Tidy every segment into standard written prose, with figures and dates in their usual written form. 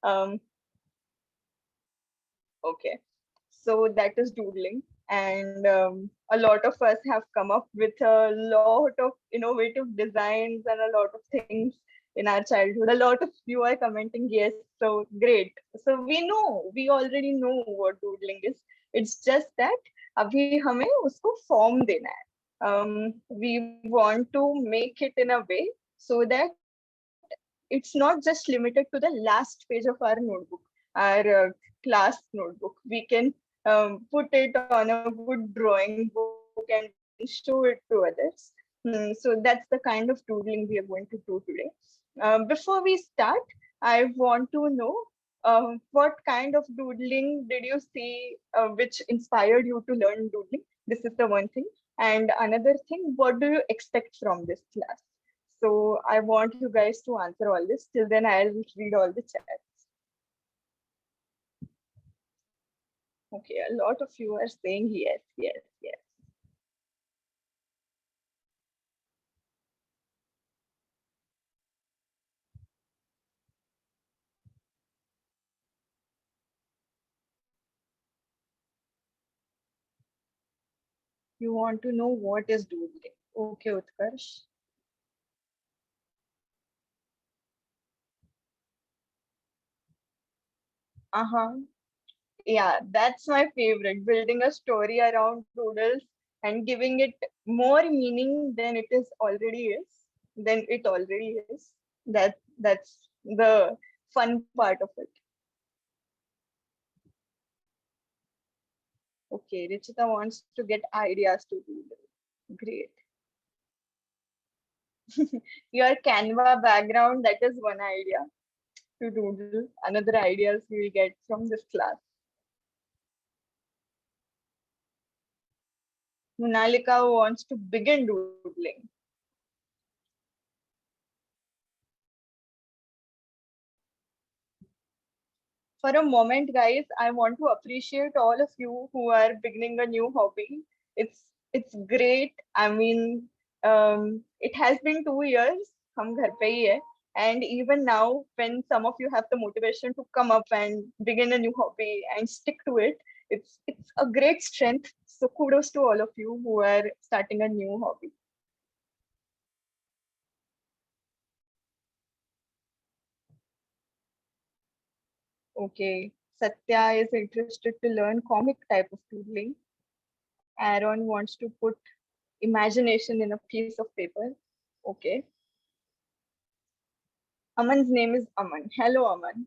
Um, okay, so that is doodling, and a lot of us have come up with a lot of innovative designs and a lot of things in our childhood. A lot of you are commenting yes, so great. So we already know what doodling is. It's just that अभी हमें उसको form देना है. We want to make it in a way so that it's not just limited to the last page of our notebook, our class notebook. We can put it on a good drawing book and we can show it to others. So that's the kind of doodling we are going to do today. Before we start, I want to know what kind of doodling did you see which inspired you to learn doodling? This is the one thing. And another thing, what do you expect from this class? So I want you guys to answer all this. Till then, I'll read all the chats. Okay, a lot of you are saying yes, yes, yes. You want to know what is doodling? Okay, Utkarsh. Uh-huh. Yeah, that's my favorite. Building a story around doodles and giving it more meaning than it is already is, than it already is. That's the fun part of it. Okay, Richita wants to get ideas to doodle. Great. Your Canva background, that is one idea to doodle. Another ideas we will get from this class. Munalika wants to begin doodling. For a moment, guys, I want to appreciate all of you who are beginning a new hobby. It's great. I mean, it has been 2 years. हम घर पे ही है. And even now, when some of you have the motivation to come up and begin a new hobby and stick to it, it's a great strength. So kudos to all of you who are starting a new hobby. Okay, Satya is interested to learn comic type of doodling. Aaron wants to put imagination in a piece of paper. Okay. Aman's name is Aman. Hello, Aman.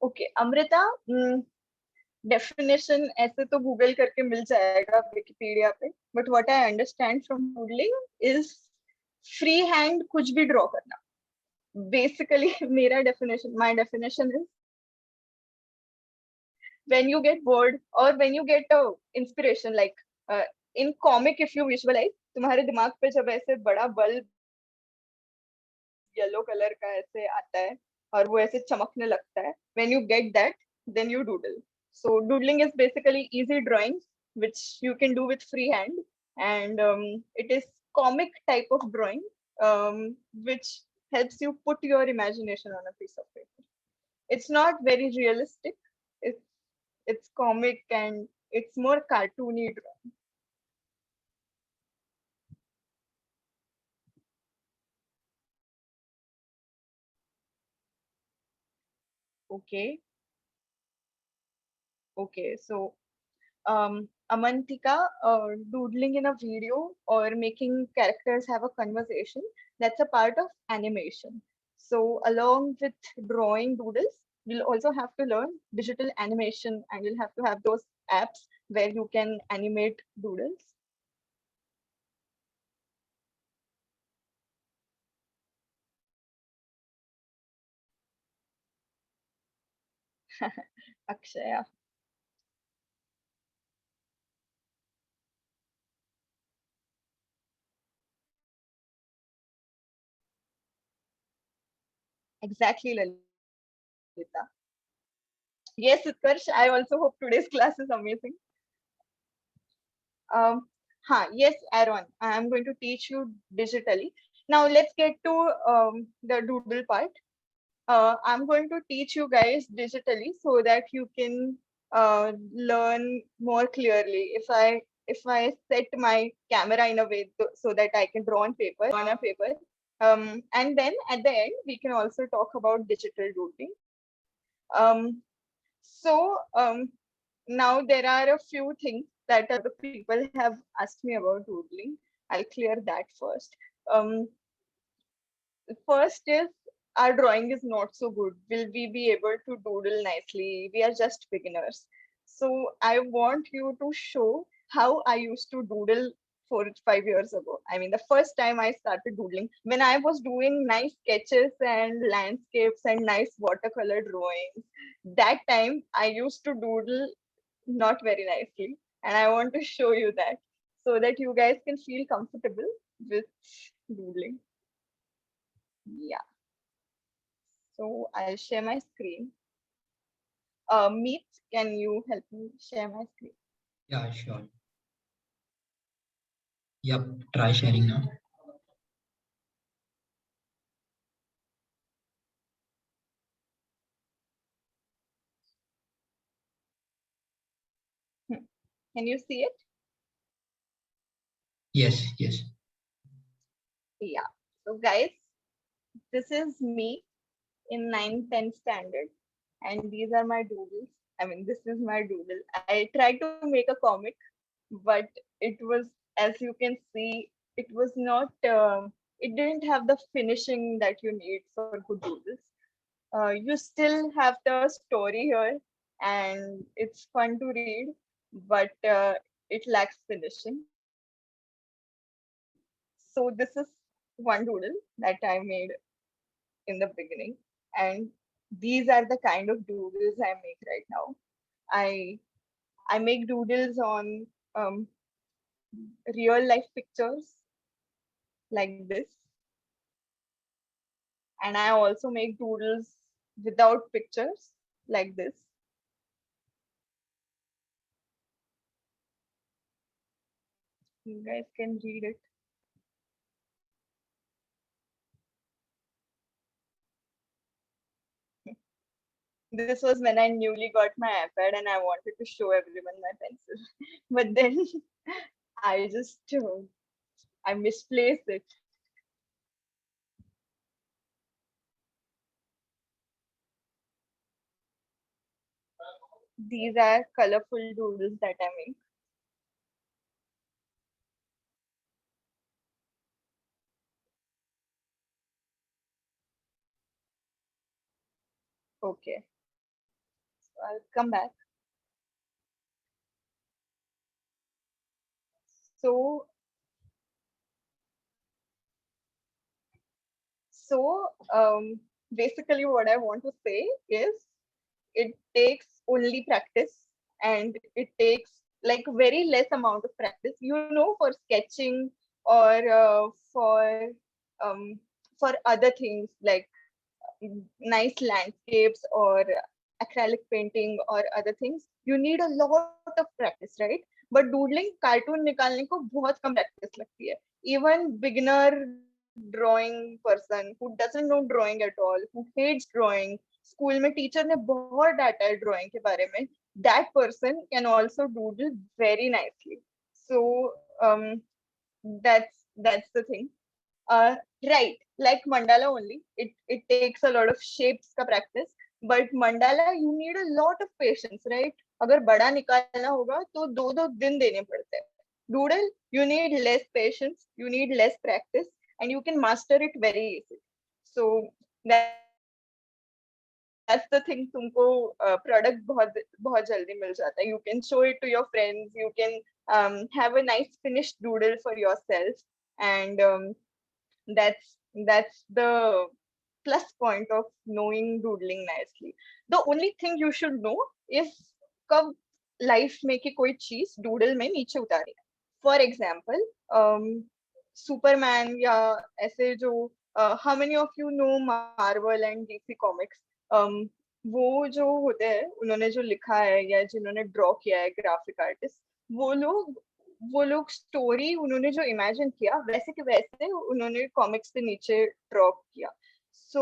Okay, Amrita, definition ऐसे तो Google करके मिल जाएगा Wikipedia पे, but what I understand from doodling is free hand कुछ भी draw करना. Basically, मेरा definition, my definition is when you get bored or when you get a inspiration, like in comic, if you visualize, तुम्हारे दिमाग पे जब ऐसे बड़ा बल्ब येलो कलर का ऐसे आता है और वो ऐसे चमकने लगता है, when you get that, then you doodle. So doodling is basically easy drawings which you can do with free hand, and it is comic type of drawing, which helps you put your imagination on a piece of paper. It's not very realistic. It's comic and it's more cartoony drawing. Okay, okay. So Amantika, doodling in a video or making characters have a conversation, that's a part of animation. So along with drawing doodles, you'll also have to learn digital animation and you'll have to have those apps where you can animate doodles. Akshaya. Exactly, Lalita. Yes, Utkarsh, I also hope today's class is amazing. Um, Yes, Aaron, I am going to teach you digitally. Now let's get to the doodle part. I'm going to teach you guys digitally so that you can learn more clearly. If I set my camera in a way so that I can draw on a paper, and then at the end we can also talk about digital doodling. Um, so now there are a few things that other people have asked me about doodling. I'll clear that first. Um, First is our drawing is not so good. Will we be able to doodle nicely? We are just beginners. So I want you to show how I used to doodle 4 5 years ago. I mean, the first time I started doodling, when I was doing nice sketches and landscapes and nice watercolor drawings, that time I used to doodle not very nicely. And I want to show you that so that you guys can feel comfortable with doodling. Yeah. So I'll share my screen. Meet, can you help me share my screen? Yeah, sure. Yep, try sharing now. Hmm. Can you see it? Yes, yes. Yeah. So guys, this is me in 9th, 10th standard, and these are my doodles. I mean, this is my doodle. I tried to make a comic, but it was, as you can see, it was not. It didn't have the finishing that you need for good doodles. You still have the story here, and it's fun to read, but it lacks finishing. So this is one doodle that I made in the beginning, and these are the kind of doodles I make right now. I i make doodles on real life pictures like this, and I also make doodles without pictures like this. You guys can read it. This was when I newly got my iPad and I wanted to show everyone my pencil. But then I just I misplaced it. These are colorful doodles that I make. Okay, so I'll come back. So so basically what I want to say is it takes only practice, and it takes like very less amount of practice, for sketching or um, for other things like nice landscapes or acrylic painting or other things. You need a lot of practice, right? But doodling cartoon निकालने को बहुत कम practice लगती है. Even beginner drawing person who doesn't know drawing at all, who hates drawing, school में teacher ने बहुत डांटा है ड्राइंग के बारे में, that person can also doodle very nicely. So um, that's the thing. uh, right, like mandala only. It takes a lot of shapes ka practice, but mandala you need a lot of patience, right? अगर बड़ा निकालना होगा तो दो दो दिन देने पड़ते हैं. Doodle, you need less patience, you need less practice, and you can master it very easily. So that's the thing. तुमको product बहुत जल्दी मिल जाता है. You can show it to your friends. You can have a nice finished doodle for yourself, and that's the plus point of knowing doodling nicely. The only thing you should know is कब life में की कोई चीज doodle में नीचे उतारी है. For example Superman या ऐसे जो how many of you know Marvel and DC comics. वो जो होते हैं, उन्होंने जो लिखा है या जिन्होंने ड्रॉ किया है, ग्राफिक आर्टिस्ट, वो लोग वो लोग स्टोरी उन्होंने जो इमेजिन किया वैसे के वैसे उन्होंने कॉमिक्स के नीचे ड्रॉप किया. So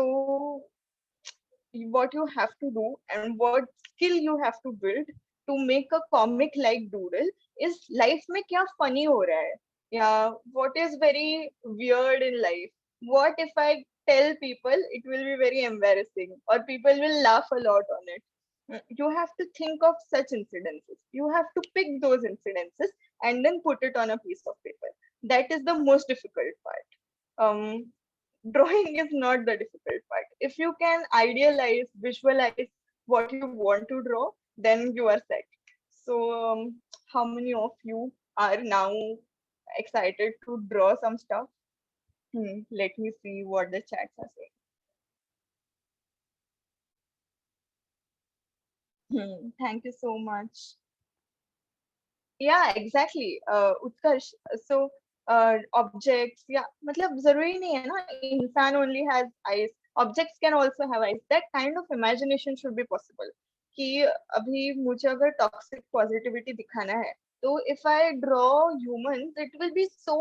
what you have to do and what skill you have to build to make a comic like doodle is life में क्या funny हो रहा है, या what is very weird in life, what if I tell people it will be very embarrassing or people will laugh a lot on it. You have to think of such incidences, you have to pick those incidences and then put it on a piece of paper. That is the most difficult part. Drawing is not the difficult part. If you can idealize, visualize what you want to draw, then you are set. So, how many of you are now excited to draw some stuff? Let me see what the chats are saying. Thank you so much. Yeah, exactly. Utkarsh. So, objects, yeah, मतलब जरूरी नहीं है ना इंसान only has eyes. Objects can also have eyes. That kind of imagination should be possible. कि अभी मुझे अगर toxic positivity दिखाना है, तो if I draw humans, it will be so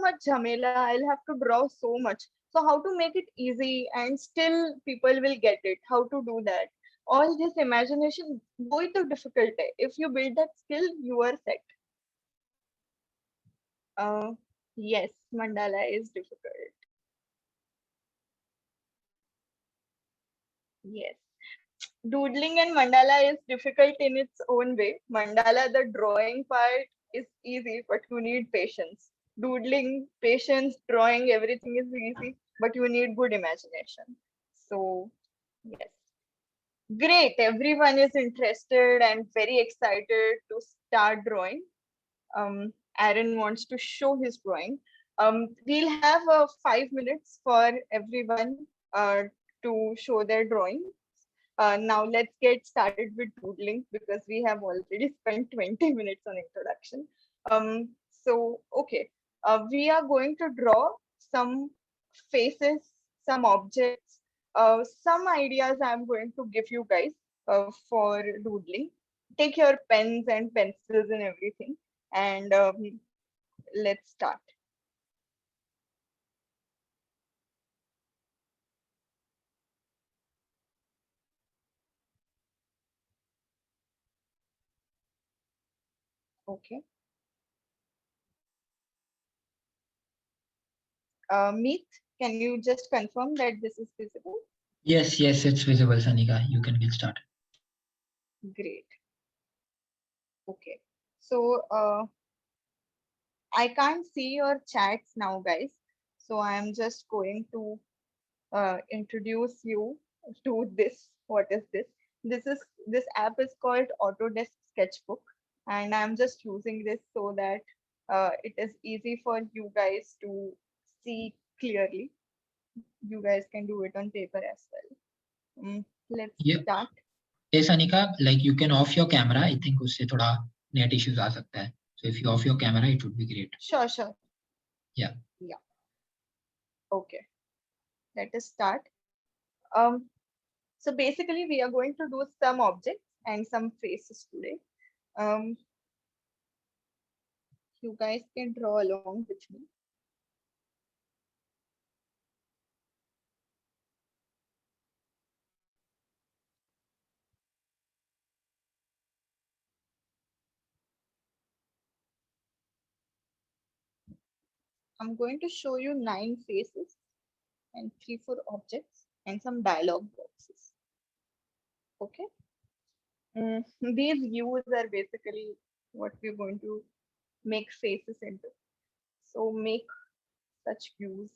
much झमेला. I'll have to draw so much. So how to make it easy and still people will get it? How to do that? All this imagination, वही तो difficult है. If you build that skill, you are set. Uh, yes, mandala is difficult. Yes. Doodling and mandala is difficult in its own way. Mandala, the drawing part is easy, but you need patience. Doodling, patience, drawing, everything is easy, but you need good imagination. So, yes. Great. Everyone is interested and very excited to start drawing. Aaron wants to show his drawing. We'll have 5 minutes for everyone to show their drawing. Now let's get started with doodling because we have already spent 20 minutes on introduction. Okay, we are going to draw some faces, some objects, some ideas I'm going to give you guys for doodling. Take your pens and pencils and everything, and let's start. Okay. Meet, can you just confirm that this is visible? Yes, yes, it's visible, Sanika. You can get started. Great. Okay. So I can't see your chats now, guys. So I am just going to introduce you to this. What is this? This app is called Autodesk Sketchbook, and I'm just using this so that it is easy for you guys to see clearly. You guys can do it on paper as well. Let's Yeah. start. Hey, Sanika, like you can off your camera. I think उससे थोड़ा net issues आ सकता है. So if you off your camera, it would be great. Sure, sure. Yeah. Yeah. Okay. Let us start. Um, so basically, we are going to do some objects and some faces today. Um, you guys can draw along with me. I'm going to show you 9 faces and 3, 4 objects and some dialogue boxes. Okay. These views are basically what we're going to make faces into. So make such views.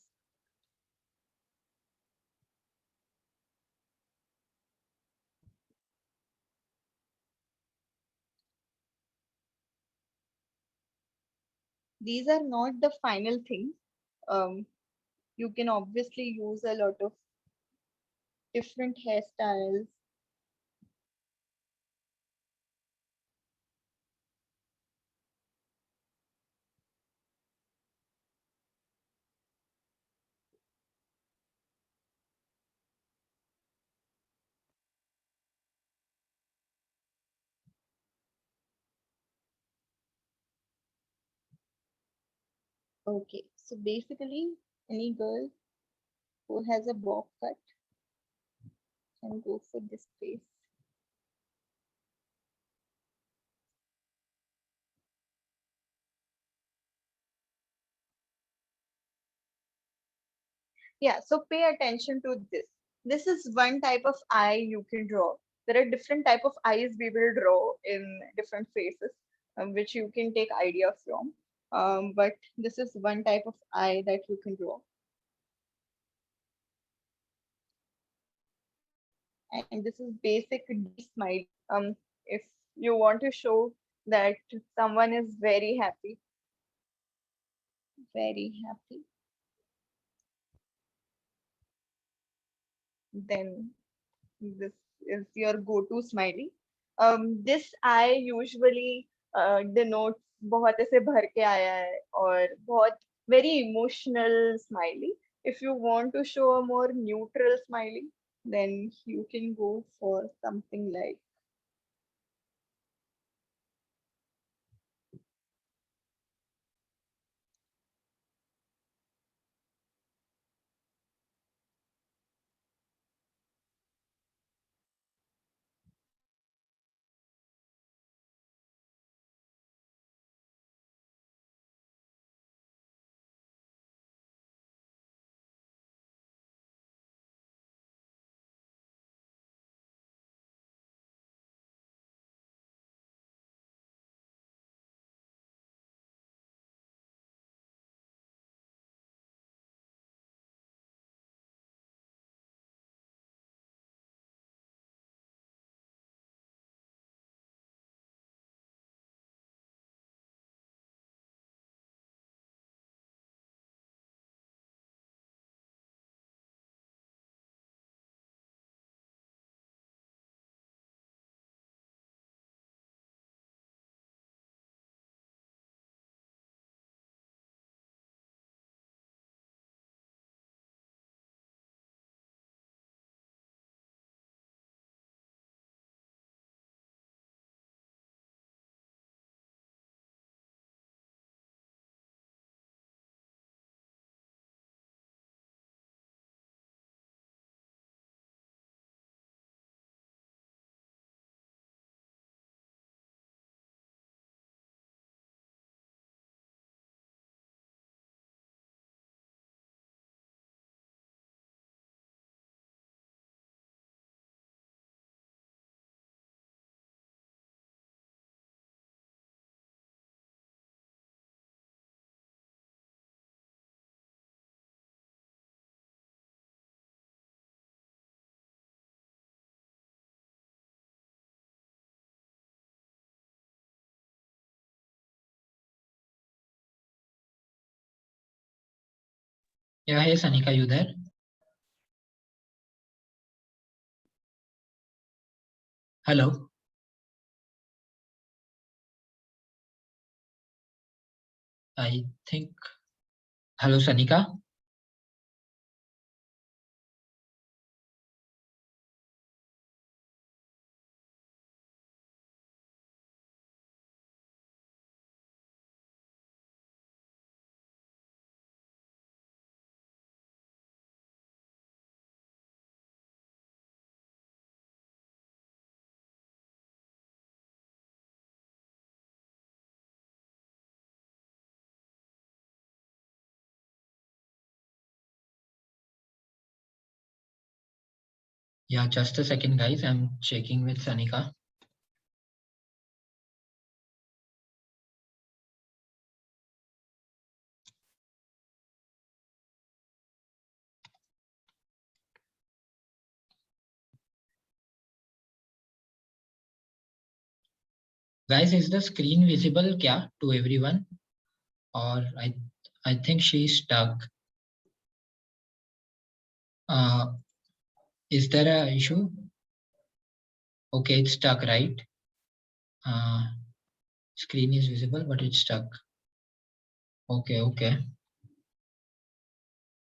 These are not the final things. You can obviously use a lot of different hairstyles. Okay, so basically, any girl who has a bob cut can go for this face. Yeah, so pay attention to this. This is one type of eye you can draw. There are different type of eyes we will draw in different faces, which you can take idea from. But this is one type of eye that you can draw. And this is basic D smile. If you want to show that someone is very happy, then this is your go-to smiley. This eye usually denotes बहुत ऐसे भर के आया है और बहुत very emotional smiley. If you want to show a more neutral smiley, then you can go for something like Yeah, hey Sanika, you there? Hello. I think. Hello, Sanika. Yeah, just a second, guys. I'm checking with Sanika. Guys, is the screen visible kya to everyone? Or I think she's stuck. Uh, is there a issue? Okay, it's stuck, right? Screen is visible, but it's stuck. Okay, okay.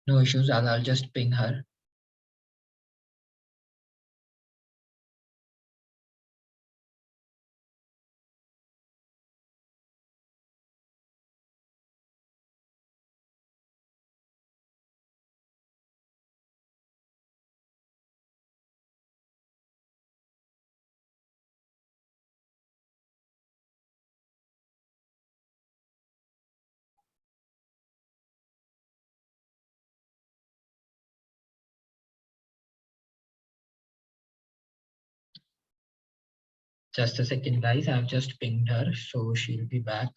No issues. I'll just ping her. Just a second, guys. I've just pinged her, so she'll be back.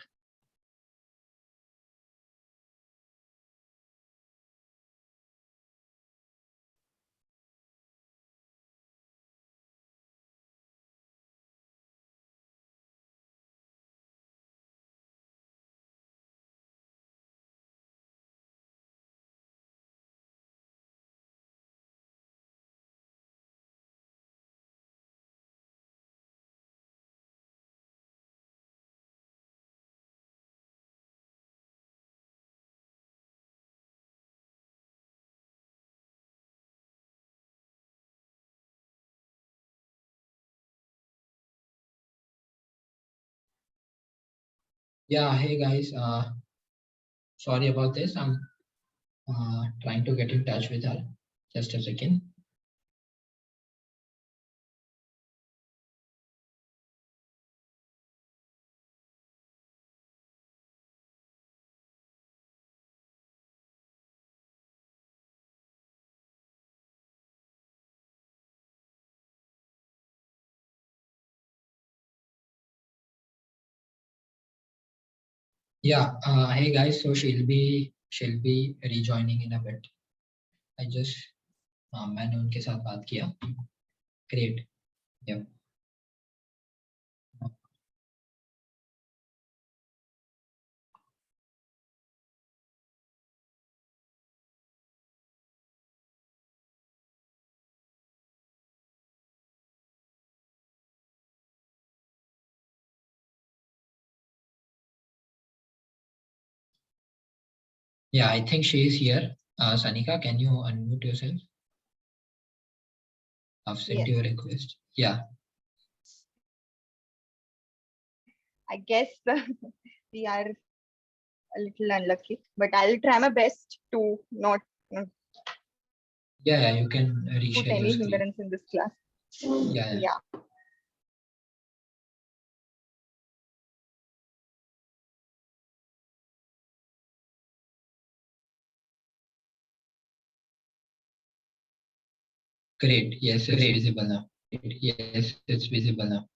Yeah, hey guys. Sorry about this. I'm trying to get in touch with her. Just a second. Yeah. Hey guys. So she'll be rejoining in a bit. I just मैंने उनके साथ बात किया. Great. Yeah. Yeah, I think she is here. Sanika, can you unmute yourself? I've sent Yes. you a request. Yeah. I guess we are a little unlucky, but I'll try my best to not Yeah, you can put reshare your any screen. hindrance in this class. Yeah. Yeah. Great. Yes, it's visible now. Yes, it's visible now.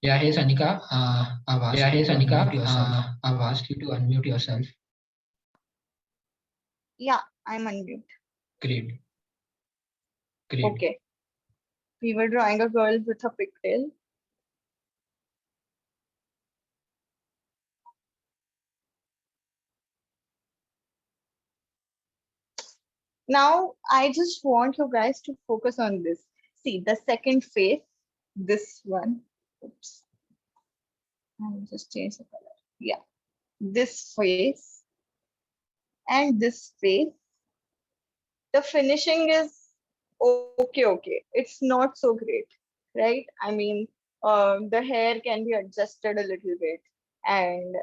Yeah, hey Sanika. I've asked you to unmute yourself. Yeah, I'm unmute. Great. Okay. We were drawing a girl with a pigtail. Now, I just want you guys to focus on this. See, the second face, this one. Oops. I'll just change the color. Yeah. This face and this face. The finishing is okay. It's not so great, right? I mean, the hair can be adjusted a little bit, and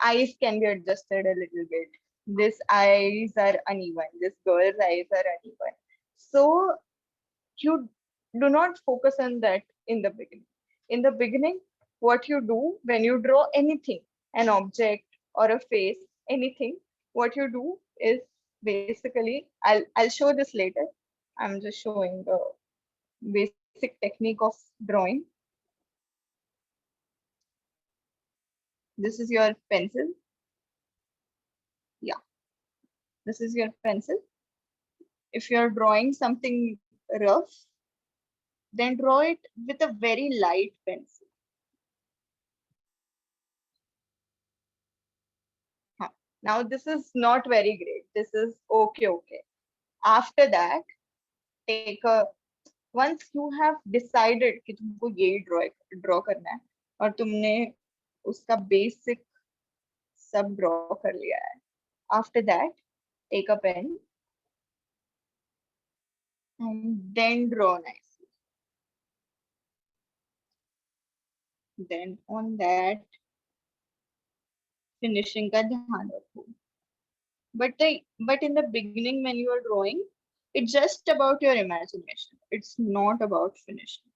eyes can be adjusted a little bit. These eyes are uneven. This girl's eyes are uneven. So you do not focus on that in the beginning. In the beginning, what you do when you draw anything, an object or a face, anything, what you do is basically, I'll show this later. I'm just showing the basic technique of drawing. This is your pencil. Yeah, this is your pencil. If you're drawing something rough, then draw it with a very light pencil. Huh. Now this is not very great. This is okay. After that, take a once you have decided कि तुमको यही draw करना है और तुमने उसका basic सब draw कर लिया है. After that, take a pen and then draw nicely. Then on that finishing का ध्यान रखो. But in the beginning when you are drawing, it's just about your imagination. It's not about finishing.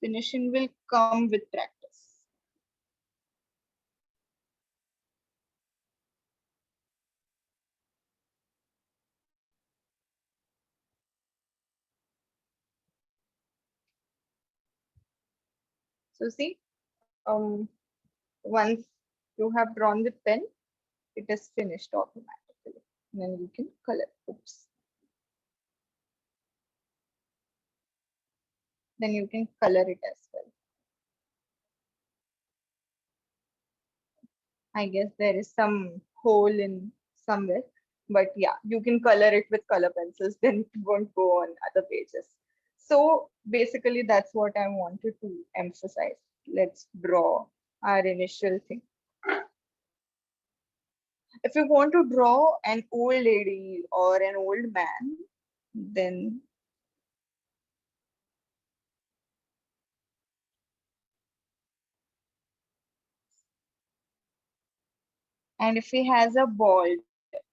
Finishing will come with practice. So see, once you have drawn the pen, it is finished automatically. And then you can color. Oops. Then you can color it as well. I guess there is some hole in somewhere, but yeah, you can color it with color pencils, then it won't go on other pages. So basically, that's what I wanted to emphasize. Let's draw our initial thing. If you want to draw an old lady or an old man, then and if he has a bald,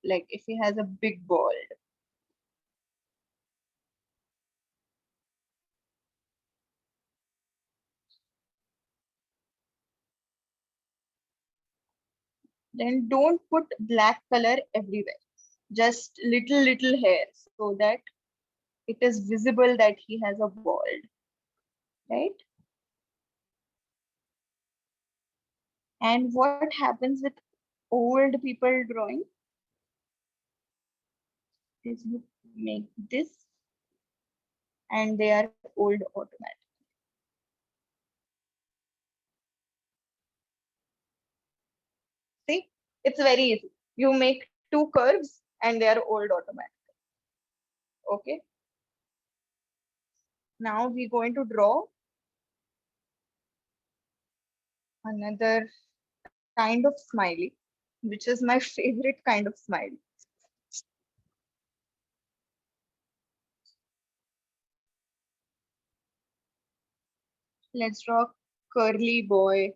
like if he has a big bald, then don't put black color everywhere. Just little hair so that it is visible that he has a bald, right? And what happens with old people drawing is you make this and they are old automatic. See, it's very easy. You make two curves and they are old automatic. Okay. Now we're going to draw another kind of smiley, which is my favorite kind of smiley. Let's draw curly boy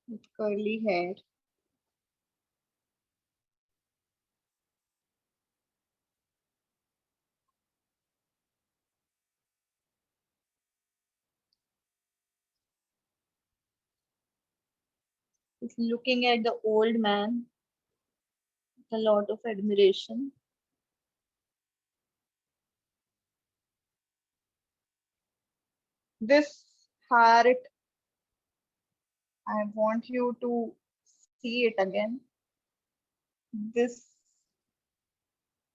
with curly hair. He's looking at the old man with a lot of admiration. This heart, I want you to see it again. This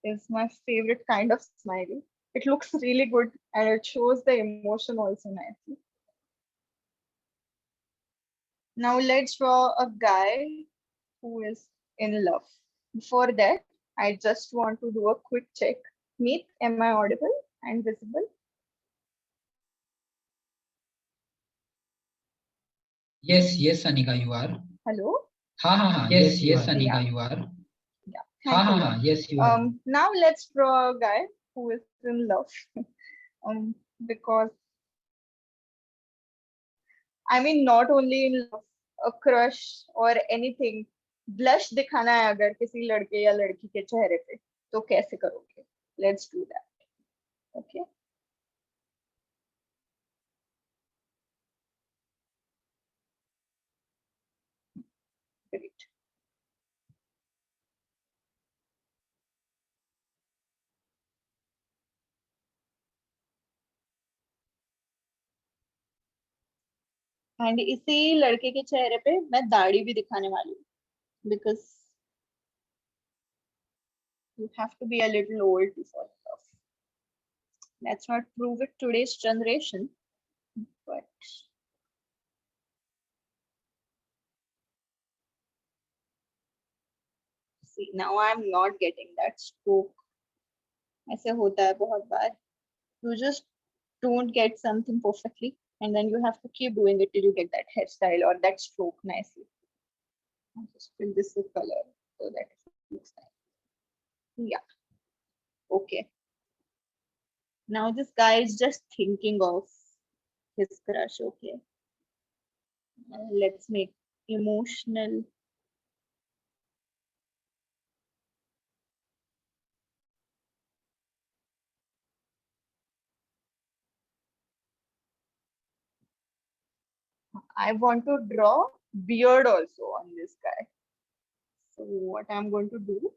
is my favorite kind of smiley. It looks really good and it shows the emotion also nicely. Now let's draw a guy who is in love. Before that, I just want to do a quick check. Meet, am I audible and visible? Yes, Anika, you are. Hello? Yes, Anika, you are. Yeah, thanks a lot. Yes, you are. Now let's draw a guy who is in love. Because I mean not only in love, a crush or anything. Blush दिखाना है अगर किसी लड़के या लड़की के चेहरे पे तो कैसे करोगे? Let's do that. Okay. Great. And इसी लड़के के चेहरे पे मैं दाढ़ी भी दिखाने वाली हूँ because you have to be a little old to fall in love. Let's not prove it today's generation, but see now I'm not getting that stroke. ऐसे होता है बहुत बार. You just don't get something perfectly and then you have to keep doing it till you get that hairstyle or that stroke nicely. I'll just fill this with color so that it looks nice. Yeah. Okay. Now this guy is just thinking of his crush. Okay. Let's make emotional. I want to draw beard also on this guy. So what I'm going to do,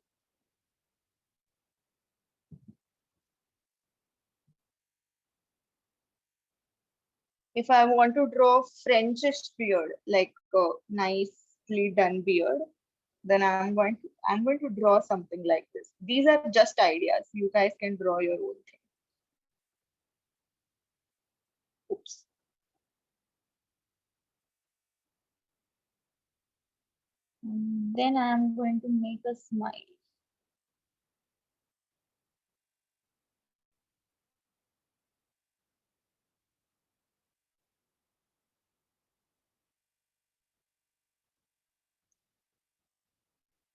if I want to draw Frenchish beard, like a nicely done beard, then I'm going to draw something like this. These are just ideas. You guys can draw your own thing. Oops. And then I'm going to make a smile.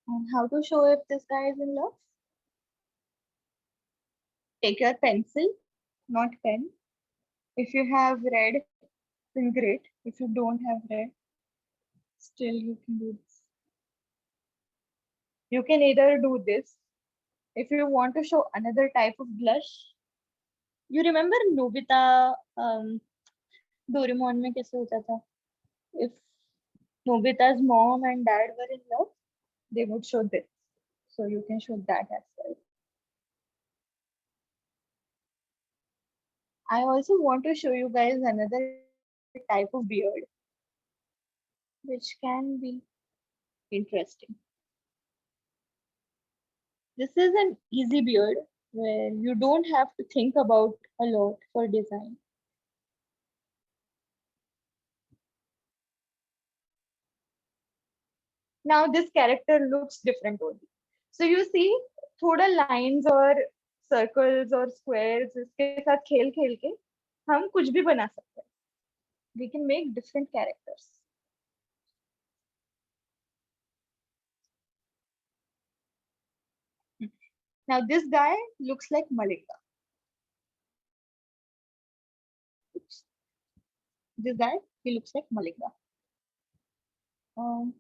And how to show if this guy is in love? Take your pencil, not pen. If you have red, then great. If you don't have red, still you can do this. You can either do this. If you want to show another type of blush, you remember Nobita Doraemon में कैसे होता था? If Nobita's mom and dad were in love, they would show this. So you can show that as well. I also want to show you guys another type of beard, which can be interesting. This is an easy beard where you don't have to think about a lot for design. Now this character looks different only. So you see, थोड़ा lines और circles और squares इसके साथ खेल खेल के हम कुछ भी बना सकते हैं. We can make different characters. Now this guy looks like Malika. Oops. This guy, he looks like Malika. Um,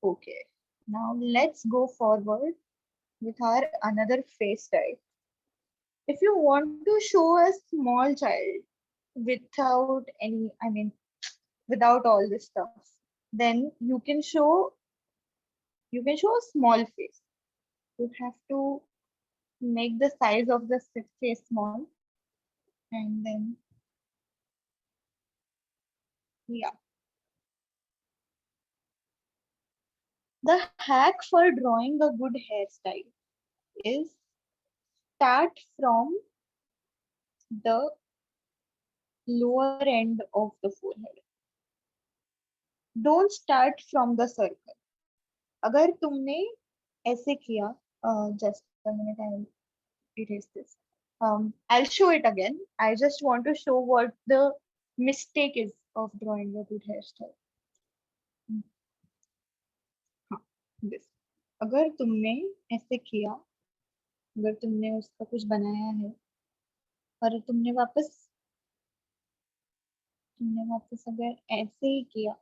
okay. Now let's go forward with our another face type. If you want to show a small child without any, I mean, without all this stuff, then you can show a small face. You have to make the size of the face small, and then yeah. The hack for drawing a good hairstyle is start from the lower end of the forehead. Don't start from the circle. अगर तुमने ऐसे किया, just a minute, I'll erase this. I'll show it again. I just want to show what the mistake is of drawing a good hairstyle. हाँ, this. अगर तुमने ऐसे किया, अगर तुमने उसका कुछ बनाया है और तुमने वापस अगर ऐसे ही किया,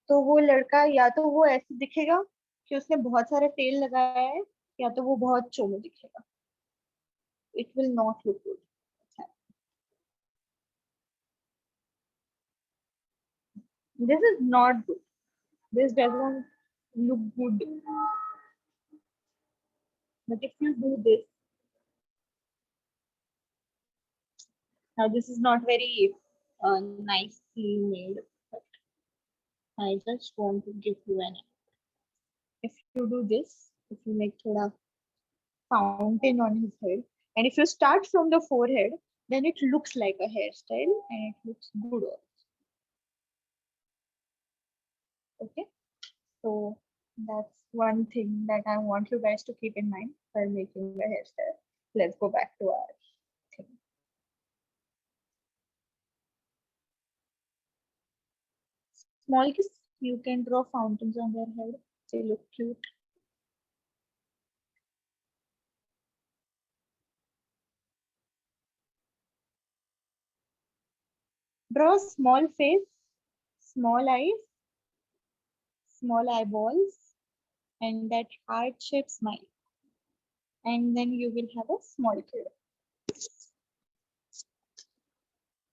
तो वो लड़का या तो वो ऐसे दिखेगा कि उसने बहुत सारा तेल लगाया है, या तो वो बहुत चोमू दिखेगा. It will not look good. This is not good. This doesn't look good. But if you do this, now this is not very nicely made, but I just want to give you an. If you do this, if you make thoda fountain on his head, and if you start from the forehead, then it looks like a hairstyle and it looks good also. Okay, so that's one thing that I want you guys to keep in mind while making a hairstyle. Let's go back to our thing. Small kids, you can draw fountains on their head. They look cute. Draw small face, small eyes, small eyeballs, and that heart-shaped smile. And then you will have a small kid.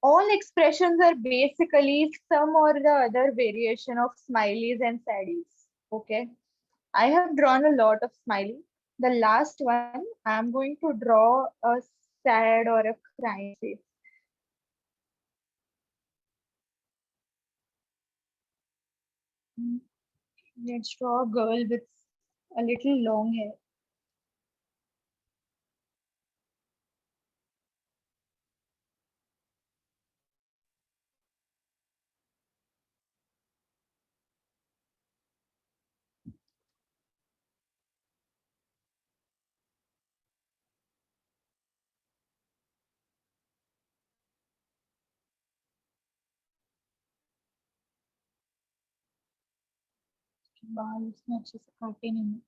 All expressions are basically some or the other variation of smileys and saddies. Okay. I have drawn a lot of smiley. The last one, I'm going to draw a sad or a crying face. Mm, let's draw a girl with a little long hair. बाल उसने अच्छे से काटे नहीं.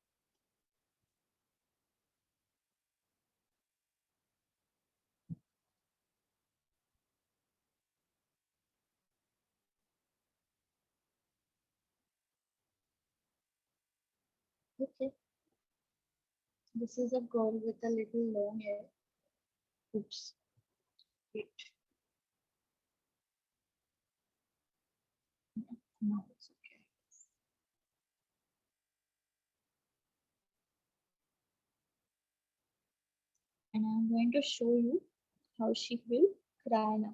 Okay, this is a girl with a little long hair. Oops. Wait. No, it's okay. And I'm going to show you how she will cry now.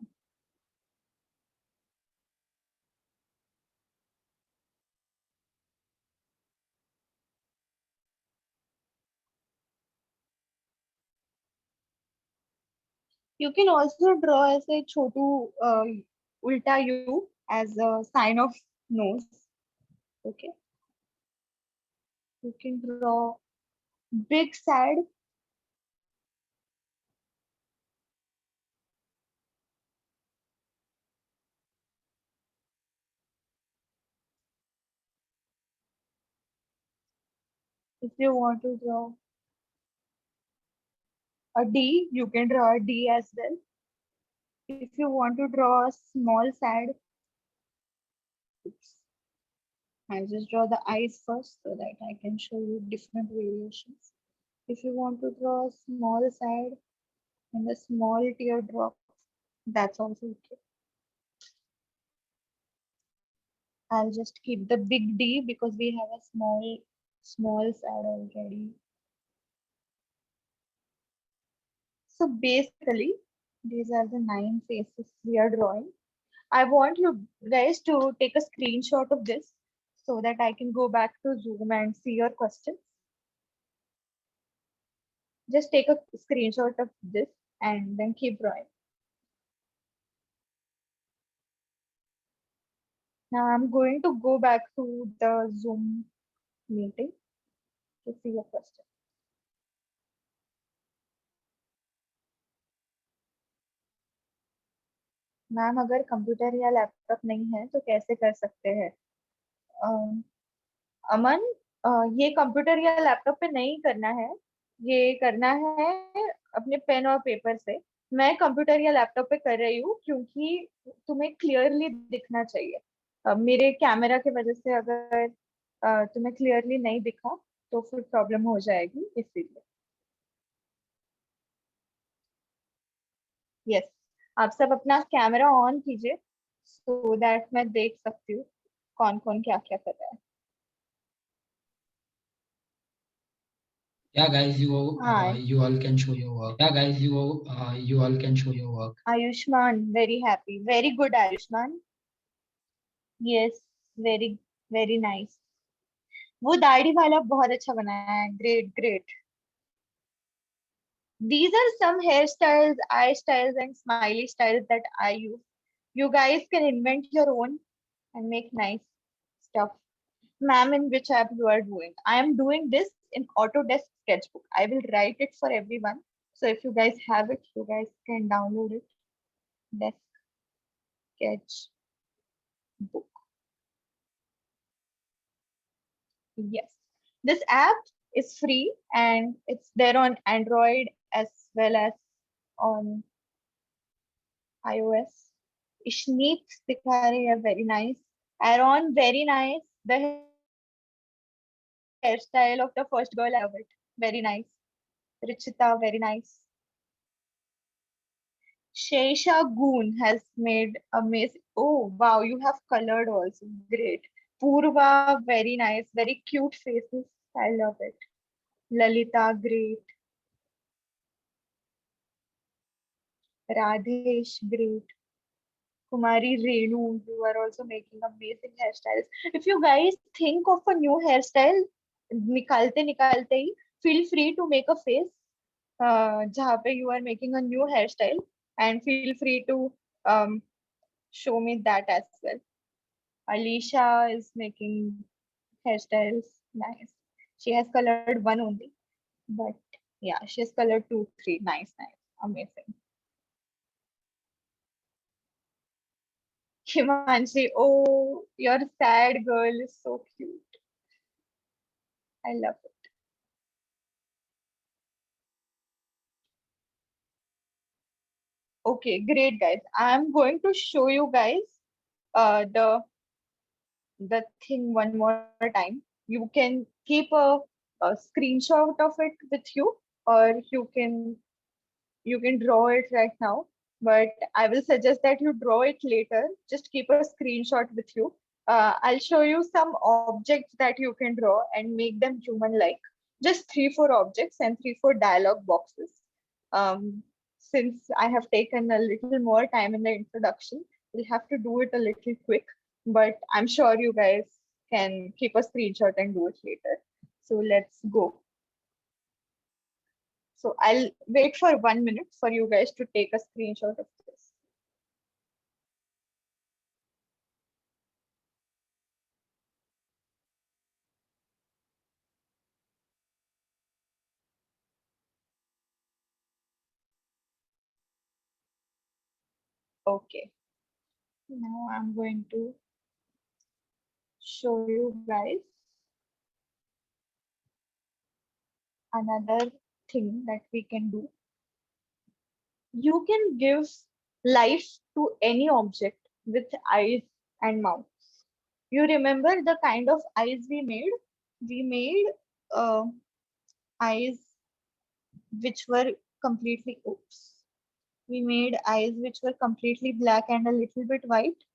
You can also draw as a chotu ulta U as a sign of nose. Okay. You can draw big sad. If you want to draw a D, you can draw a D as well. If you want to draw a small sad, oops, I'll just draw the eyes first so that I can show you different variations. If you want to draw a small sad and a small teardrop, that's also okay. I'll just keep the big D because we have a small sad already. So basically, these are the 9 faces we are drawing. I want you guys to take a screenshot of this so that I can go back to Zoom and see your questions. Just take a screenshot of this and then keep drawing. Now I'm going to go back to the Zoom meeting to see your question. Ma'am अगर computer या laptop नहीं है तो कैसे कर सकते हैं? अमन, ये कंप्यूटर या लैपटॉप पे नहीं करना है, ये करना है अपने पेन और पेपर से. मैं कंप्यूटर या लैपटॉप पे कर रही हूँ क्योंकि तुम्हें क्लियरली दिखना चाहिए. मेरे कैमरा की वजह से अगर तुम्हें क्लियरली नहीं दिखा तो फिर प्रॉब्लम हो जाएगी, इसीलिए. यस, आप सब अपना कैमरा ऑन कीजिए सो दैट मैं देख सकती हूँ कौन कौन क्या क्या कर रहा है. Yeah, guys, Hi. you all can show your work. Yeah, guys, you all can show your work. Ayushman, very happy, very good Ayushman. Yes, very very nice. वो दाढ़ी वाला बहुत अच्छा बनाया है. Great, great. These are some hairstyles, eye styles, and smiley styles that I use. You guys can invent your own and make nice stuff. Ma'am, in which app you are doing? I am doing this in Autodesk Sketchbook. I will write it for everyone. So if you guys have it, you guys can download it. Desk Sketchbook. Yes. This app is free and it's there on Android as well as on iOS. Ishneet दिखा रही है, very nice. Aaron, very nice. The hairstyle of the first girl, I love it. Very nice. Richita, very nice. Sheisha Goon has made amazing. Oh wow, you have colored also. Great. Purva, very nice, very cute faces. I love it. Lalita, great. Radhesh, great. Kumari Renu, you are also making amazing hairstyles. If you guys think of a new hairstyle, निकालते निकालते ही, feel free to make a face जहाँ पे you are making a new hairstyle and feel free to um, show me that as well. Alicia is making hairstyles. Nice. She has colored one only, but yeah, she has colored two, three. Nice, nice. Amazing. Himanshi, oh, your sad girl is so cute. I love it. Okay, great guys. I'm going to show you guys the thing one more time. You can keep a screenshot of it with you, or you can draw it right now, but I will suggest that you draw it later. Just keep a screenshot with you. I'll show you some objects that you can draw and make them human like. Just three, four objects and three, four dialogue boxes. Since I have taken a little more time in the introduction, we'll have to do it a little quick, but I'm sure you guys can keep a screenshot and do it later. So let's go. So I'll wait for 1 minute for you guys to take a screenshot of this. Okay, now I'm going to show you guys another thing that we can do. You can give life to any object with eyes and mouth. You remember the kind of eyes we made? We made uh, eyes which were completely, oops. We made eyes which were completely black and a little bit white.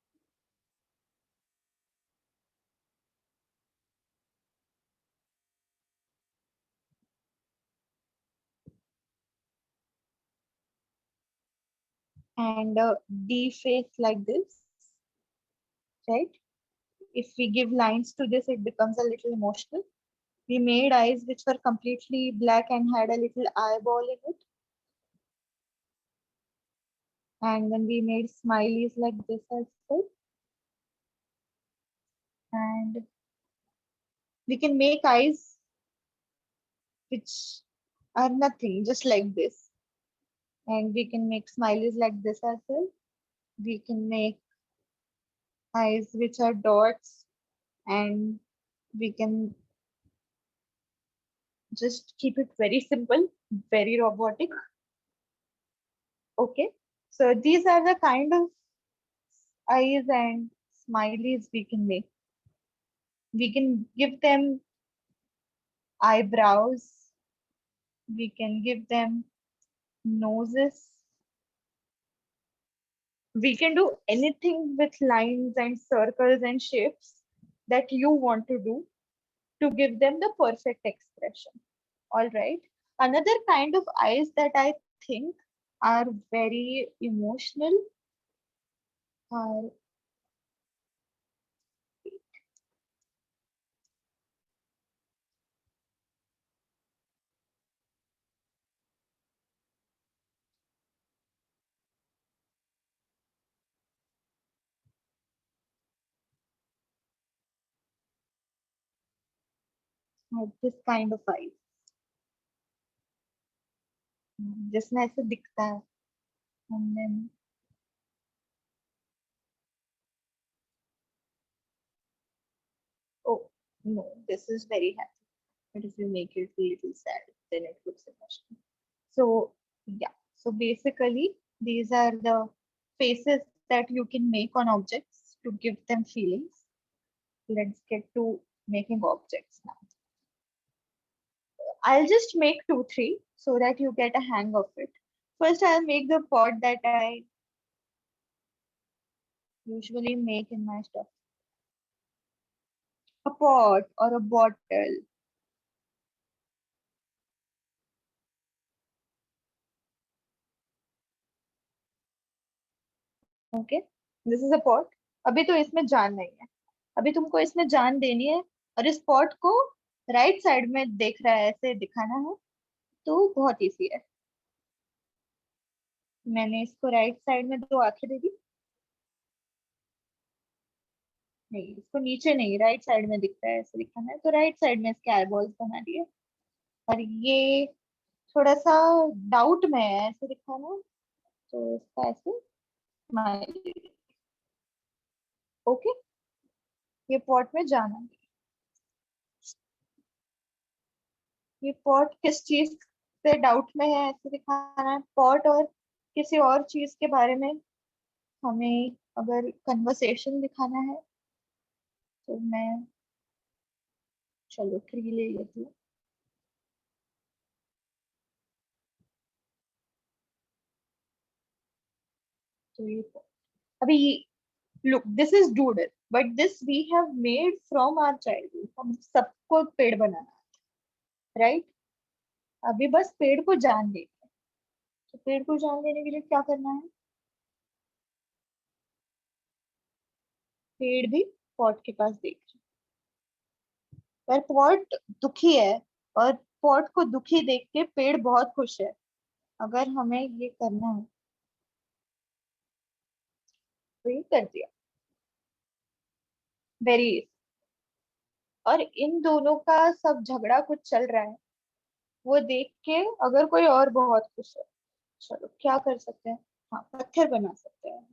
And a D face like this, right? If we give lines to this, it becomes a little emotional. We made eyes which were completely black and had a little eyeball in it. And then we made smileys like this as well. And we can make eyes which are nothing, just like this. And we can make smileys like this as well. We can make eyes which are dots, and we can just keep it very simple, very robotic. Okay, so these are the kind of eyes and smileys we can make. We can give them eyebrows, we can give them noses, we can do anything with lines and circles and shapes that you want to do to give them the perfect expression. All right. Another kind of eyes that I think are very emotional are this kind of eyes. जिसमें ऐसे दिखता है. And then oh no, this is very happy. But if you make it a little sad, then it looks emotional. So yeah, so basically these are the faces that you can make on objects to give them feelings. Let's get to making objects now. I'll just make two, three so that you get a hang of it. First, I'll make the pot that I usually make in my stuff. A pot or a bottle. Okay, this is a pot. अभी तो इसमें जान नहीं है, अभी तुमको इसमें जान देनी है. और इस पॉट को राइट साइड में देख रहा है ऐसे दिखाना है, तो बहुत इजी है. मैंने इसको राइट साइड में दो आंखें दे दी. नहीं, इसको नीचे नहीं, राइट साइड में दिखता है ऐसे दिखाना है, तो राइट साइड में इसके आई बॉल्स बना दिए. और ये थोड़ा सा डाउट में है ऐसे दिखाना, तो इसका ऐसे स्माइल. ओके, ये पॉट में जाना है. ये पॉट किस चीज से डाउट में है ऐसे दिखाना है. पॉट और किसी और चीज के बारे में हमें अगर कन्वर्सेशन दिखाना है, तो मैं, चलो 3 ले लेती हूँ. तो ये अभी, look, this is doodle, but this we have made from our childhood. हम सबको पेड़ बनाना है, राइट? अभी बस पेड़ को जान देना है. तो पेड़ को जान देने के लिए क्या करना है? पेड़ भी पॉट के पास देख रहे हैं. पर पॉट दुखी है, और पॉट को दुखी देख के पेड़ बहुत खुश है. अगर हमें ये करना है, तो ये कर दिया. वेरी. और इन दोनों का सब झगड़ा कुछ चल रहा है, वो देख के अगर कोई और बहुत खुश है, चलो क्या कर सकते हैं? हाँ, पत्थर बना सकते हैं.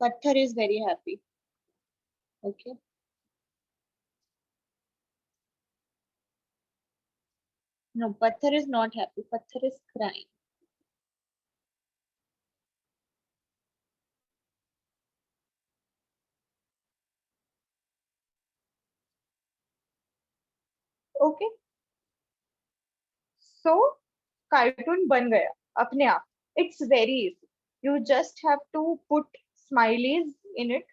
पत्थर is very happy. Okay. No, पत्थर इज नॉट हैप्पी, पत्थर is crying. Okay, so cartoon बन गया अपने आप. It's very easy. You just have to put smileys in it.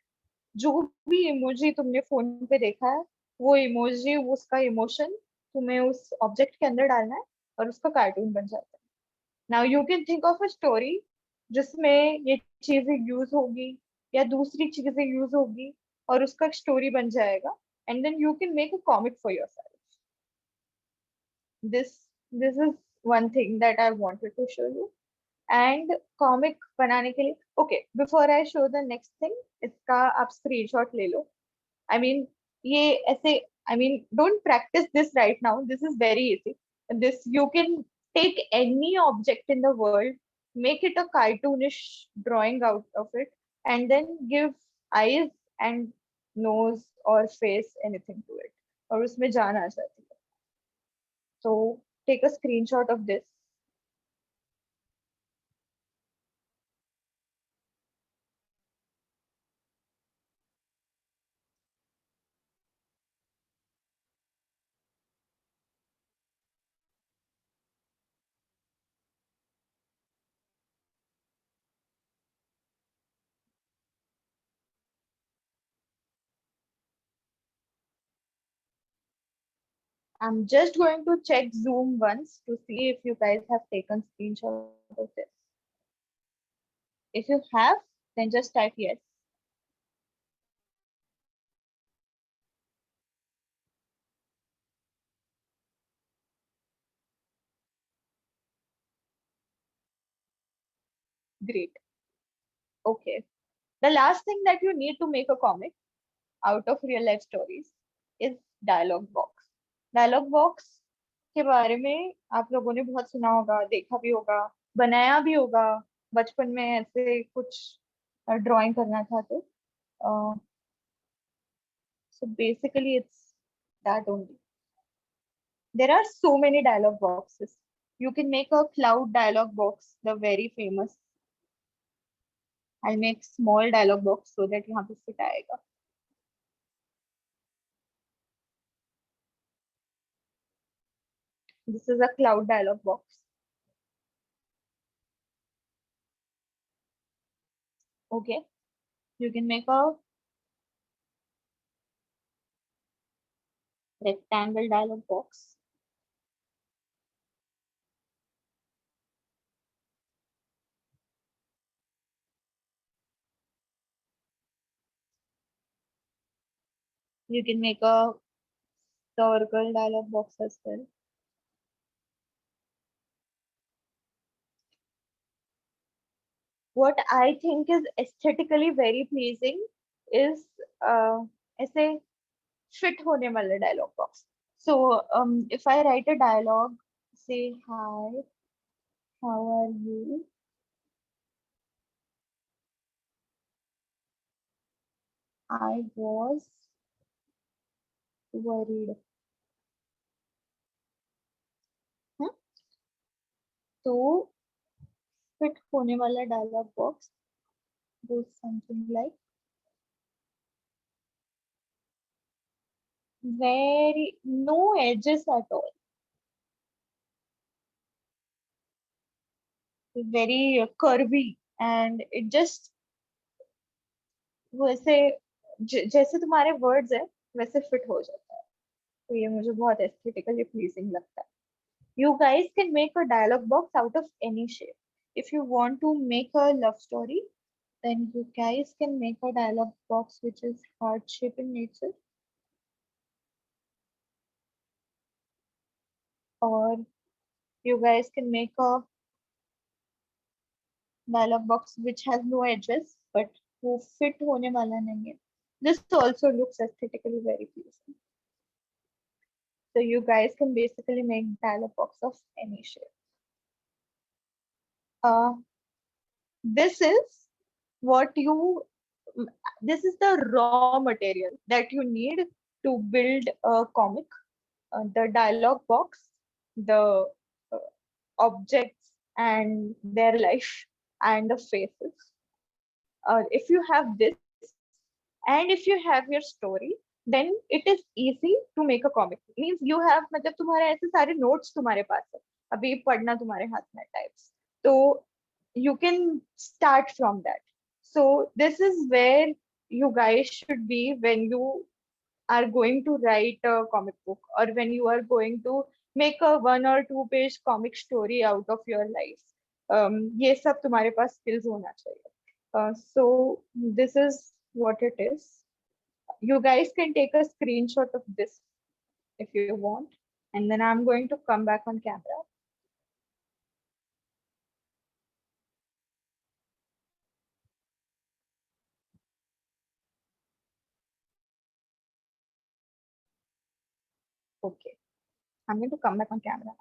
जो भी इमोजी तुमने फोन पे देखा है, वो इमोजी, उसका इमोशन तुम्हें उस ऑब्जेक्ट के अंदर डालना है, और उसका कार्टून बन जाता है. Now you can think of a story जिसमें ये चीजें यूज होगी, या दूसरी चीजें यूज होगी, और उसका स्टोरी बन जाएगा. And then you can make a comic for yourself. This is one thing that I wanted to show you. And comic बनाने के लिए, okay, before I show the next thing, इसका आप स्क्रीनशॉट ले लो. I mean, ये ऐसे, I mean, don't practice this right now. This is very easy. This, you can take any object in the world, make it a cartoonish drawing out of it, and then give eyes and nose or face, anything to it. और उसमें जान आ जाती है. So take a screenshot of this. I'm just going to check Zoom once to see if you guys have taken screenshot of this. If you have, then just type yes. Great. Okay. The last thing that you need to make a comic out of real life stories is dialogue box. Dialogue box के बारे में आप लोगों ने बहुत सुना होगा, देखा भी होगा, बनाया भी होगा. बचपन में ऐसे कुछ ड्राइंग करना था तो, so basically it's that only. There are so many dialogue boxes. You can make a cloud dialogue box, the very famous. I'll make small dialog box so that यहाँ पे fit आएगा. This is a cloud dialog box. Okay, you can make a rectangle dialog box. You can make a circle dialog box as well. What I think is aesthetically very pleasing is ऐसे fit होने वाला dialog box. So if I write a dialogue, say hi, how are you? I was worried. तो fit होने वाला dialog box goes something like very no edges at all. Very curvy and it just वैसे जैसे तुम्हारे words है वैसे fit हो जाता है. तो ये मुझे बहुत एस्थेटिकली प्लीजिंग लगता है. You guys can make a dialogue box out of any shape. If you want to make a love story, then you guys can make a dialogue box which is heart shape in nature. Or you guys can make a dialogue box which has no edges but वो fit होने वाला नहीं है. This also looks aesthetically very pleasing. So you guys can basically make dialog box of any shape. This is the raw material that you need to build a comic. The dialog box, the objects and their life and the faces. If you have this and if you have your story, then it is easy to make a comic. Means you have मतलब तुम्हारे ऐसे सारे notes तुम्हारे पास है, अभी पढ़ना तुम्हारे हाथ में types, तो you can start from that. So this is where you guys should be when you are going to write a comic book or when you are going to make a 1 or 2 page comic story out of your life. ये सब तुम्हारे पास skills होना चाहिए. So this is what it is. You guys can take a screenshot of this if you want, and then I'm going to come back on camera. Okay, I'm going to come back on camera now.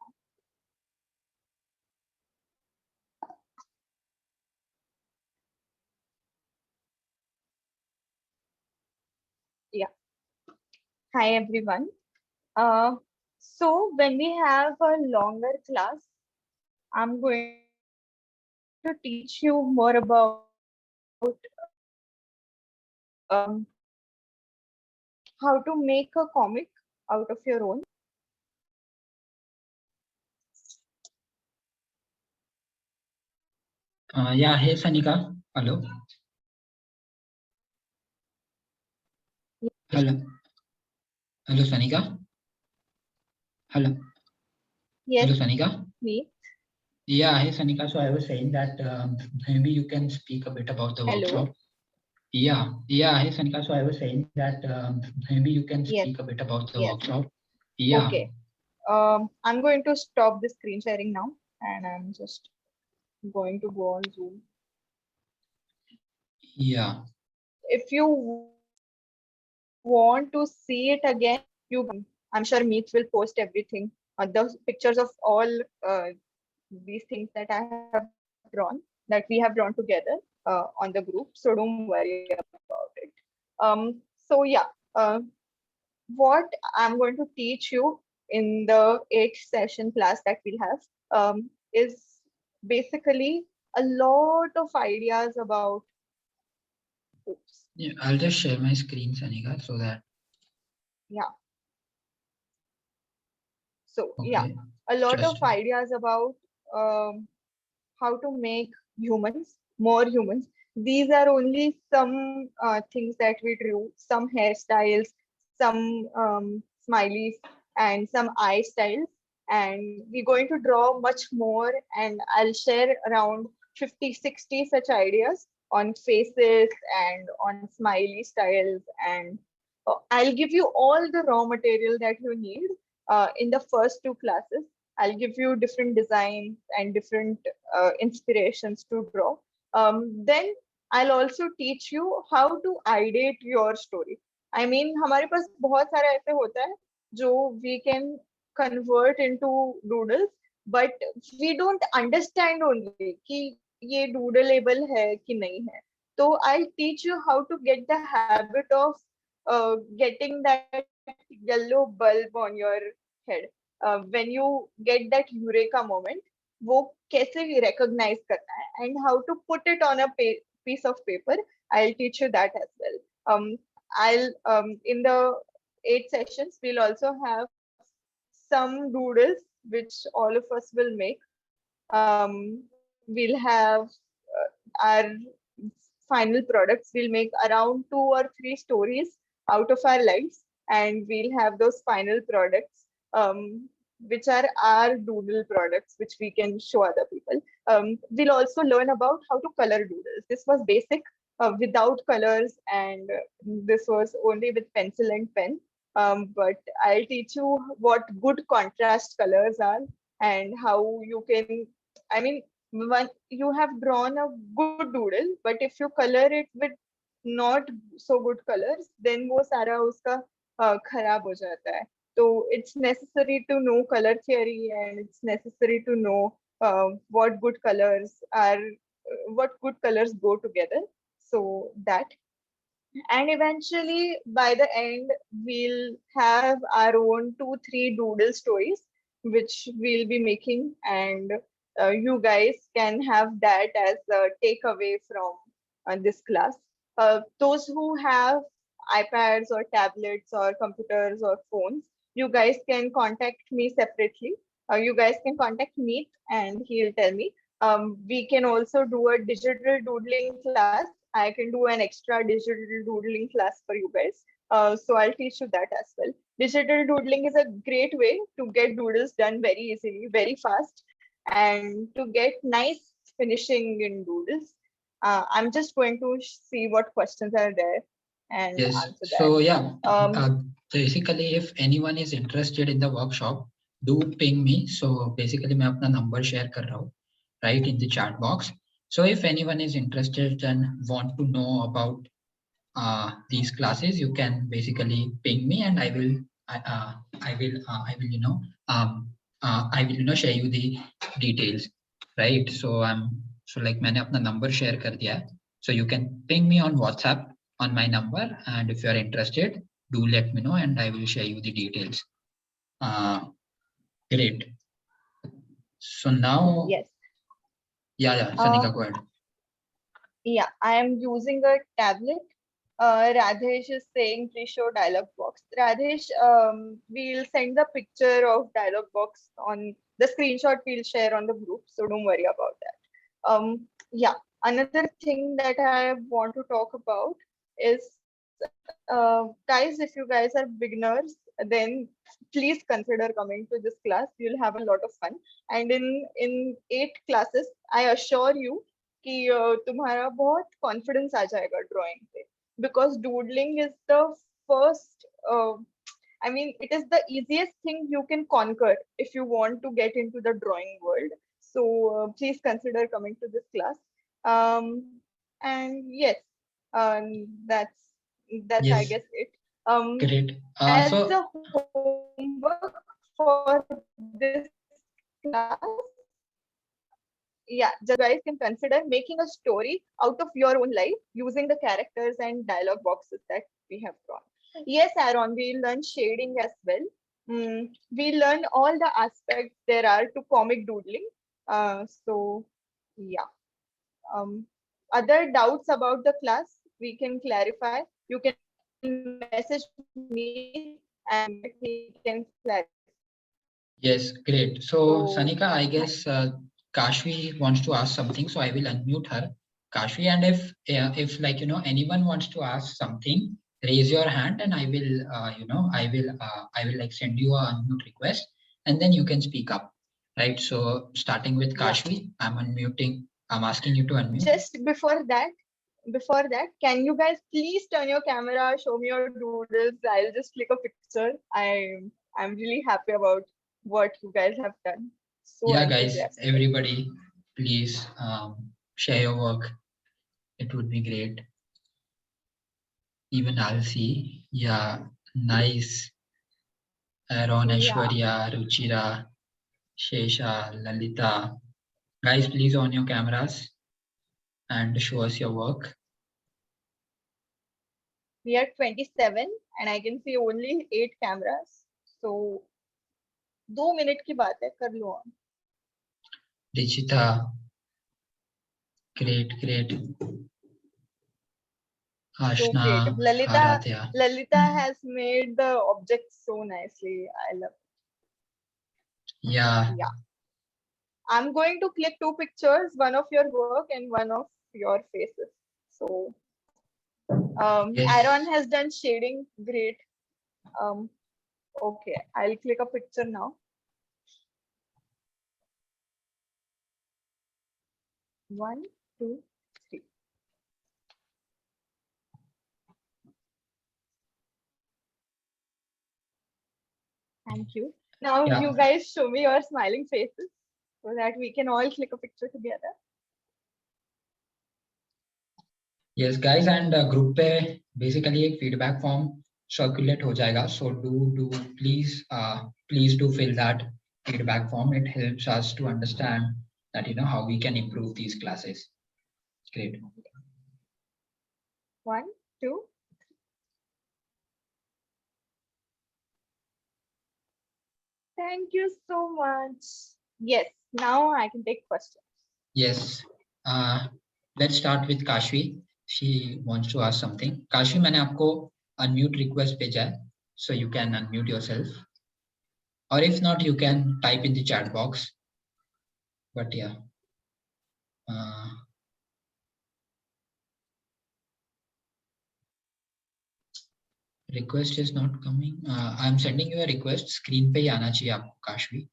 Yeah. Hi everyone. So when we have a longer class, I'm going to teach you more about how to make a comic out of your own. Yeah, hey Sanika. Hello. Hello. Hello, Sanika. Hello. Yes. Hello, Sanika. Me. Yeah, hey Sanika. So I was saying that maybe you can speak a bit about the workshop. Yeah, hey Sanika. So I was saying that maybe you can speak a bit about the workshop. Yeah. Okay. I'm going to stop the screen sharing now, and I'm just going to go on Zoom. Yeah. If you want to see it again, I'm sure Meet will post everything, the pictures of all these things that I have drawn, that we have drawn together on the group. So don't worry about it. So yeah, what I'm going to teach you in the 8th-session class that we'll have is basically a lot of ideas about Oops. Yeah, I'll just share my screen, Sanika, so that. Yeah. So yeah, Okay. a lot of Just. ideas about um, how to make humans more humans. These are only some things that we drew, some hairstyles, some smileys, and some eye styles. And we're going to draw much more, and I'll share around 50, 60 such ideas on faces and on smiley styles. And I'll give you all the raw material that you need in the first two classes. I'll give you different designs and different inspirations to draw. Then I'll also teach you how to ideate your story. I mean, हमारे पास बहुत सारा ऐसे होता है जो we can convert into doodles, but we don't understand only कि ये doodleable है कि नहीं है. So I'll teach you how to get the habit of getting that yellow bulb on your head. When you get that eureka moment, वो कैसे recognize करना है and how to put it on a piece of paper. I'll teach you that as well. I'll in the 8 sessions we'll also have some doodles which all of us will make. We'll have our final products. We'll make around 2 or 3 stories out of our lives, and we'll have those final products, which are our doodle products, which we can show other people. We'll also learn about how to color doodles. This was basic without colors, and this was only with pencil and pen. But I'll teach you what good contrast colors are and how you can, I mean, one you have drawn a good doodle, but if you color it with not so good colors, then वो सारा उसका खराब हो जाता है. So it's necessary to know color theory, and it's necessary to know what good colors are, what good colors go together. So that, and eventually by the end we'll have our own 2 3 doodle stories which we'll be making, and you guys can have that as a takeaway from this class. Those who have iPads or tablets or computers or phones, you guys can contact me separately. You guys can contact me and he'll tell me. We can also do a digital doodling class. I can do an extra digital doodling class for you guys. So I'll teach you that as well. Digital doodling is a great way to get doodles done very easily, very fast, and to get nice finishing in doodles. I'm just going to see what questions are there and Yes. answer that. So yeah, Um, basically, if anyone is interested in the workshop, do ping me. So basically, मैं अपना number share कर रहा हूँ, right in the chat box. So if anyone is interested and want to know about these classes, you can basically ping me, and I will share you the details, right? So like मैंने अपना number share कर दिया है. So you can ping me on WhatsApp on my number, and if you are interested, do let me know, and I will share you the details. Great. So now, yes. yeah, Sanika, go ahead. Yeah, I am using a tablet. Radhesh is saying, please show dialog box. Radhesh, we'll send the picture of dialog box on the screenshot we'll share on the group, so don't worry about that. Yeah, another thing that I want to talk about is, guys, if you guys are beginners, then please consider coming to this class. You'll have a lot of fun. And in 8 classes, I assure you कि तुम्हारा बहुत confidence आ जाएगा drawing पे, because doodling is the first I mean it is the easiest thing you can conquer if you want to get into the drawing world. So please consider coming to this class. um and yes, that's I Yes, guess it. great. As So a homework for this class, yeah, just guys can consider making a story out of your own life using the characters and dialogue boxes that we have drawn. Yes, Aaron, we learn shading as well. We learn all the aspects there are to comic doodling. So yeah. Um, Other doubts about the class, we can clarify. You can message me and we can clarify. Yes, great. So So Sanika, I guess Kashvi wants to ask something, so I will unmute her. Kashvi, and if like anyone wants to ask something, raise your hand, and I will I will like send you a unmute request, and then you can speak up. Right. So starting with yeah. Kashvi, I'm unmuting. I'm asking you to unmute. Just before that, can you guys please turn your camera, show me your doodles? I'll just click a picture. I'm really happy about what you guys have done. So Yeah, guys, enthusiastic. everybody, please share your work. It would be great. Even I'll see. Yeah, nice. Aaron, Yeah, Aishwarya, Ruchira, Shesha, Lalita. Guys, please on your cameras and show us your work. we are 27 and I can see only 8 cameras. So 2 minute की बात है, कर लो on. Dichita, great. So Ashna, creative. Aradhya. Lalita has made the objects so nicely. I love Yeah, it. Yeah. I'm going to click 2 pictures, one of your work and one of your faces. So yes. Aaron has done shading. Great. Um, okay, I'll click a picture now. One, two, three. Thank you. Now Yeah. you guys show me your smiling faces so that we can all click a picture together. Yes, guys, and group पे basically एक feedback form circulate हो जाएगा. So do please do fill that feedback form. It helps us to understand that how we can improve these classes. Great. 1, 2. Thank you so much. Yes, now I can take questions. Yes. Let's start with Kashvi. She wants to ask something. Kashvi, मैंने आपको unmute request भेजा है, so you can unmute yourself. Or if not, you can type in the chat box. But yeah. Request is not coming. I'm sending you a request. Screen पे ही आना चाहिए आपको Kashvi.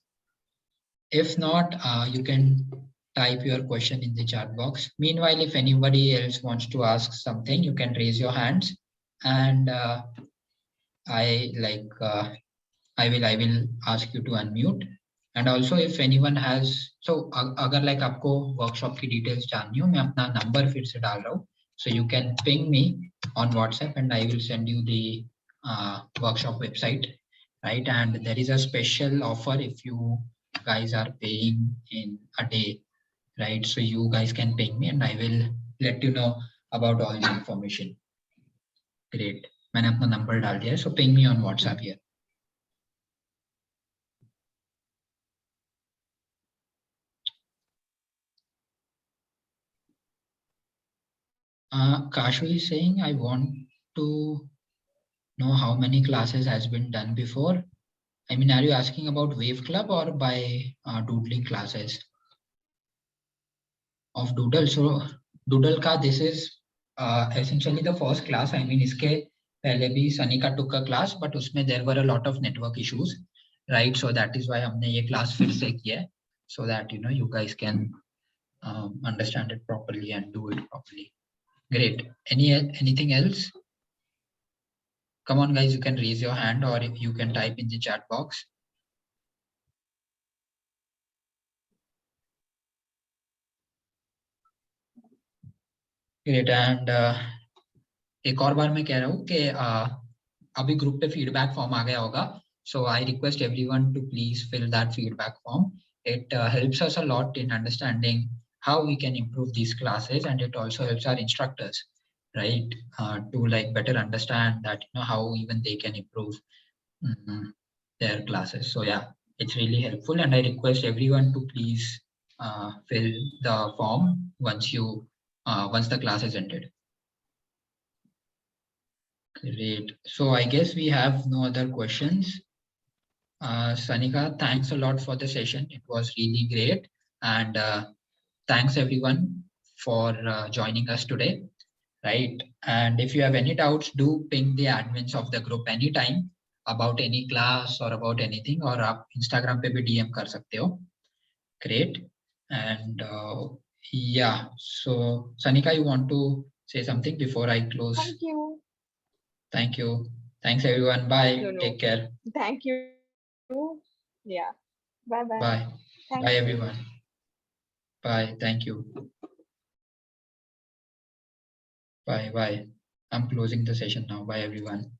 If not, you can type your question in the chat box. Meanwhile, if anybody else wants to ask something, you can raise your hands, and I will ask you to unmute. And also, if anyone has, so अगर like आपको workshop की details जाननी हो, मैं अपना number फिर से डाल रहा हूँ. So you can ping me on WhatsApp, and I will send you the workshop website, right? And there is a special offer if you guys are paying in a day, right? So you guys can ping me, and I will let you know about all the information. Great. मैंने अपना number डाल दिया है, so ping me on WhatsApp here. Kashvi is saying, I want to know how many classes has been done before. I mean, are you asking about Wave Club or by doodling classes? Of Doodle. So Doodle ka, this is essentially the first class. I mean, iske pehle bhi Sanika took a class, but usme there were a lot of network issues, right? So that is why हमने ये class फिर से किया है, so that you guys can understand it properly and do it properly. Great. Anything else? Come on, guys, you can raise your hand or if you can type in the chat box. Great. And एक और बार मैं कह रहा हूँ कि अभी group पे feedback form आ गया होगा. So I request everyone to please fill that feedback form. It helps us a lot in understanding how we can improve these classes, and it also helps our instructors, right, to like better understand that how even they can improve their classes. So yeah, it's really helpful, and I request everyone to please fill the form once the class is ended. Great. So I guess we have no other questions. Sanika, thanks a lot for the session. It was really great. And thanks everyone for joining us today. Right. And if you have any doubts, do ping the admins of the group anytime about any class or about anything, or आप Instagram पे भी DM कर सकते हो. Great. And yeah, so Sanika, you want to say something before I close? Thank you. Thank you. Thanks everyone. Bye. No, Take care. thank you. Yeah. Bye bye. Bye. Thank you. Bye everyone. Bye. Thank you. Bye. Bye. I'm closing the session now. Bye everyone.